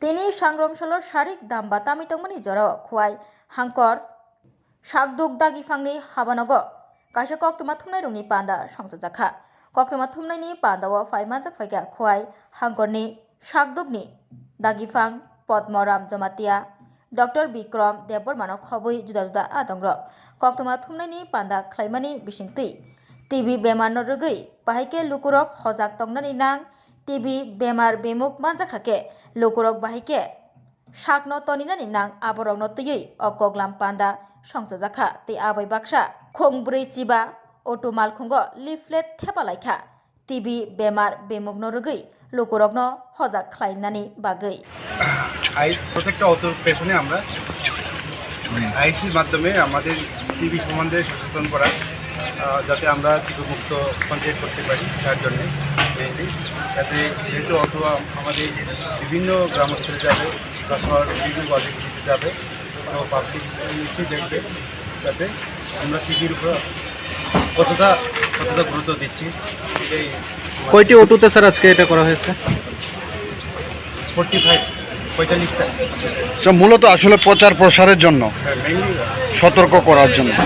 তিনি सांग्रंसल शारिक दाम्बा तामिटंगमनि जराव खुवाई हांकर शाकदुक दागिफांनि हाबानगो काisa koktoma thumnairokni panda songtjakha koktoma thumnaini pandao phaimajak phaikha खुवाई हांकरनि शाकदुकनि दागिफां पद्मराम जमातिया डॉक्टर विक्रम देबबर्मानो खबui जुदा जुदा आदंग्र koktoma thumnaini panda khlaimani bisingtwi TB बेमार no rwgui bahaike lukurok hojak tongnani nang TB बेमार बेमुख manjakhake lukurok bahaike sakno toninani nang aborokno twiwi okoglam panda songtjakha tei abai baksa khongbrui chiba auto malkhungo leaflet thepalaikha TB बेमार बेमुख no rwgui lukurokno hojak khlainani bagui প্রত্যেকটা অত পেছনে আমরা আইসির মাধ্যমে আমাদের টিবি সম্বন্ধে সচেতন করা যাতে আমরা টিবি মুক্ত পঞ্চায়েত করতে পারি তার জন্য যাতে যেহেতু অটো আমাদের বিভিন্ন গ্রামস্থলে যাবে বা শহর বিভিন্ন গলিতে যাবে তো পাবলিক নিশ্চয়ই দেখবে যাতে আমরা টিবির উপর কতটা গুরুত্ব দিচ্ছি এটাই। কয়টি অটোতে স্যার আজকে এটা করা হয়েছে? 45টা। মূলত আসলে প্রচার প্রসারের জন্য, সতর্ক করার জন্য।